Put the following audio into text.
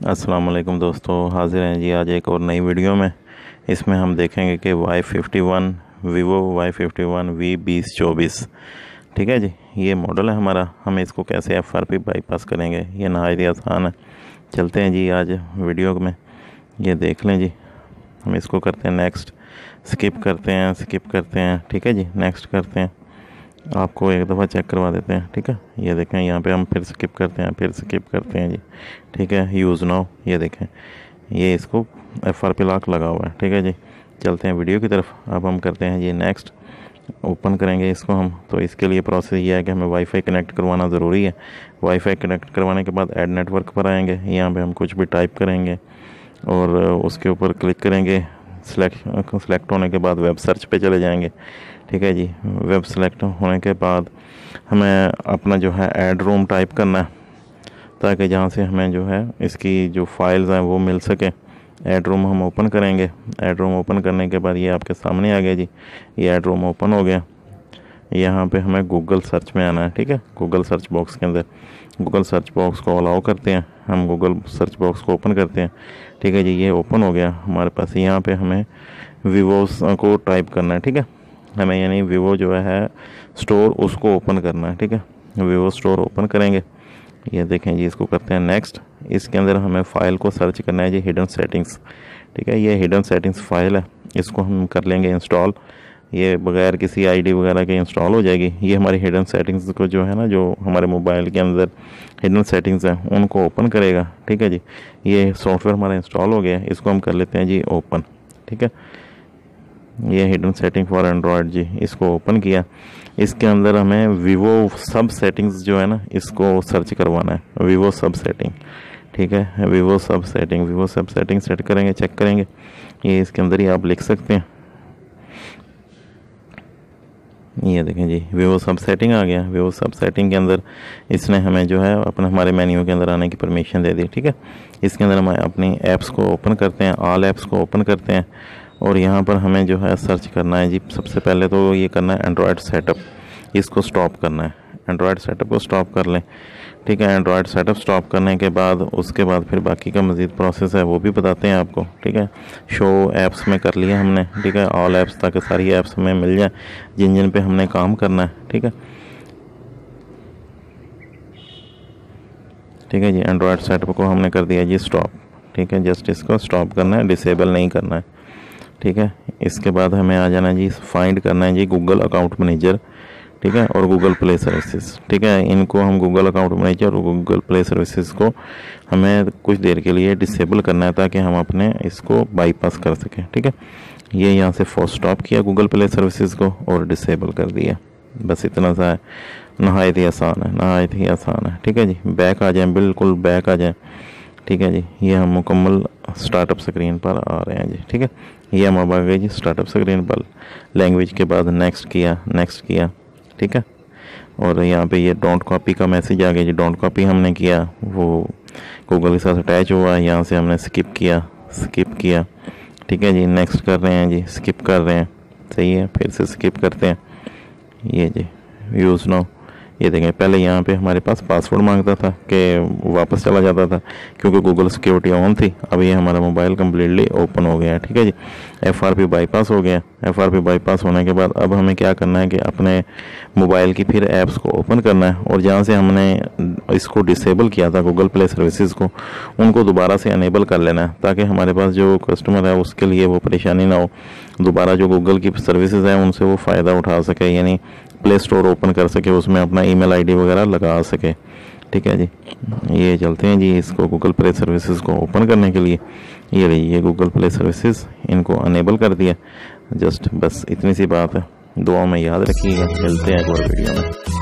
अस्सलाम वालेकुम दोस्तों, हाजिर हैं जी आज एक और नई वीडियो में। इसमें हम देखेंगे कि Y51 vivo Y51 V2024, ठीक है जी, ये मॉडल है हमारा। हम इसको कैसे FRP बाईपास करेंगे, ये नहायत ही आसान है। चलते हैं जी आज वीडियो में, ये देख लें जी। हम इसको करते हैं नेक्स्ट, स्किप करते हैं, ठीक है जी, नेक्स्ट करते हैं। आपको एक दफ़ा चेक करवा देते हैं, ठीक है। ये देखें यहाँ पे हम फिर स्किप करते हैं जी, ठीक है। यूज़ नाउ, ये देखें, ये इसको FRP लॉक लगा हुआ है, ठीक है जी। चलते हैं वीडियो की तरफ। अब हम करते हैं जी नेक्स्ट, ओपन करेंगे इसको हम। तो इसके लिए प्रोसेस ये है कि हमें वाईफाई कनेक्ट करवाना ज़रूरी है। वाईफाई कनेक्ट करवाने के बाद ऐड नेटवर्क पर आएंगे। यहाँ पे हम कुछ भी टाइप करेंगे और उसके ऊपर क्लिक करेंगे। सेलेक्ट होने के बाद वेब सर्च पे चले जाएंगे, ठीक है जी। वेब सेलेक्ट होने के बाद हमें अपना जो है ऐड रूम टाइप करना है, ताकि जहाँ से हमें जो है इसकी जो फाइल्स हैं वो मिल सके। ऐड रूम हम ओपन करेंगे। ऐड रूम ओपन करने के बाद ये आपके सामने आ गया जी, ये ऐड रूम ओपन हो गया। यहाँ पे हमें गूगल सर्च में आना है, ठीक है। गूगल सर्च बॉक्स के अंदर गूगल सर्च बॉक्स को अलाउ करते हैं। हम गूगल सर्च बॉक्स को ओपन करते हैं, ठीक है जी। ये ओपन हो गया हमारे पास। यहाँ पे हमें वीवो को टाइप करना है, ठीक है। हमें यानी वीवो जो है स्टोर उसको ओपन करना है, ठीक है। वीवो स्टोर ओपन करेंगे। ये देखें जी, इसको करते हैं नेक्स्ट। इसके अंदर हमें फ़ाइल को सर्च करना है जी, हिडन सेटिंग्स, ठीक है। ये हिडन सेटिंग्स फ़ाइल है, इसको हम कर लेंगे इंस्टॉल। ये बगैर किसी आईडी वगैरह के इंस्टॉल हो जाएगी। ये हमारी हिडन सेटिंग्स को जो है ना, जो हमारे मोबाइल के अंदर हिडन सेटिंग्स हैं उनको ओपन करेगा, ठीक है जी। ये सॉफ्टवेयर हमारा इंस्टॉल हो गया है, इसको हम कर लेते हैं जी ओपन, ठीक है। ये हिडन सेटिंग फॉर एंड्रॉयड जी, इसको ओपन किया। इसके अंदर हमें वीवो सब सेटिंग्स जो है ना, इसको सर्च करवाना है। वीवो सब सेटिंग, ठीक है। वीवो सब सेटिंग सेट करेंगे, चेक करेंगे। ये इसके अंदर ही आप लिख सकते हैं। ये देखें जी, वीवो सब सेटिंग आ गया। वीवो सब सेटिंग के अंदर इसने हमें जो है अपने हमारे मेन्यू के अंदर आने की परमिशन दे दी, ठीक है। इसके अंदर हम अपनी ऐप्स को ओपन करते हैं, ऑल ऐप्स को ओपन करते हैं और यहाँ पर हमें जो है सर्च करना है जी। सबसे पहले तो ये करना है एंड्रॉयड सेटअप, इसको स्टॉप करना है। एंड्रॉयड सेटअप को स्टॉप कर लें, ठीक है। एंड्रॉयड सेटअप स्टॉप करने के बाद उसके बाद फिर बाकी का मज़ीद प्रोसेस है वो भी बताते हैं आपको, ठीक है। शो ऐप्स में कर लिया हमने, ठीक है, ऑल ऐप्स, ताकि सारी ऐप्स हमें मिल जाए जिन जिन पे हमने काम करना है, ठीक है। ठीक है जी, एंड्रॉयड सेटअप को हमने कर दिया जी स्टॉप, ठीक है। जस्ट इसको स्टॉप करना है, डिसेबल नहीं करना है, ठीक है। इसके बाद हमें आ जाना जी, फाइंड करना है जी गूगल अकाउंट मैनेजर, ठीक है, और गूगल प्ले सर्विसेज, ठीक है। इनको हम गूगल अकाउंट मैनेजर और गूगल प्ले सर्विसेज को हमें कुछ देर के लिए डिसेबल करना है, ताकि हम अपने इसको बाईपास कर सकें, ठीक है। ये यहाँ से फोर्स स्टॉप किया गूगल प्ले सर्विसेज को और डिसेबल कर दिया। बस इतना सा है, नहायत ही आसान है, ठीक है जी। बैक आ जाएँ, बिल्कुल बैक आ जाएँ, ठीक है जी। ये हम मुकम्मल स्टार्टअप स्क्रीन पर आ रहे हैं जी, ठीक है। ये हम अब आ गए जी स्टार्टअप स्क्रीन पर। लैंग्वेज के बाद नेक्स्ट किया, ठीक है। और यहाँ पे ये डोंट कॉपी का मैसेज आ गया जी। डोंट कॉपी हमने किया, वो गूगल के साथ अटैच हुआ है। यहाँ से हमने स्किप किया, ठीक है जी। नेक्स्ट कर रहे हैं जी, स्किप कर रहे हैं, सही है। फिर से स्किप करते हैं, ये जी यूज़ नाउ। ये देखें, पहले यहाँ पे हमारे पास पासवर्ड मांगता था कि वापस चला जाता था क्योंकि गूगल सिक्योरिटी ऑन थी। अब ये हमारा मोबाइल कम्प्लीटली ओपन हो गया है, ठीक है जी। FRP बाईपास हो गया। FRP बाईपास होने के बाद अब हमें क्या करना है कि अपने मोबाइल की फिर ऐप्स को ओपन करना है और जहाँ से हमने इसको डिसेबल किया था गूगल प्ले सर्विसेज को, उनको दोबारा से अनेबल कर लेना है, ताकि हमारे पास जो कस्टमर है उसके लिए वो परेशानी ना हो। दोबारा जो गूगल की सर्विसेज है उनसे वो फ़ायदा उठा सके, यानी प्ले स्टोर ओपन कर सके, उसमें अपना ईमेल आईडी वगैरह लगा सके, ठीक है जी। ये चलते हैं जी इसको गूगल प्ले सर्विसेज को ओपन करने के लिए। ये रही ये गूगल प्ले सर्विसेज, इनको अनेबल कर दिया। जस्ट बस इतनी सी बात है। दुआ में याद रखिएगा, मिलते हैं एक और वीडियो में।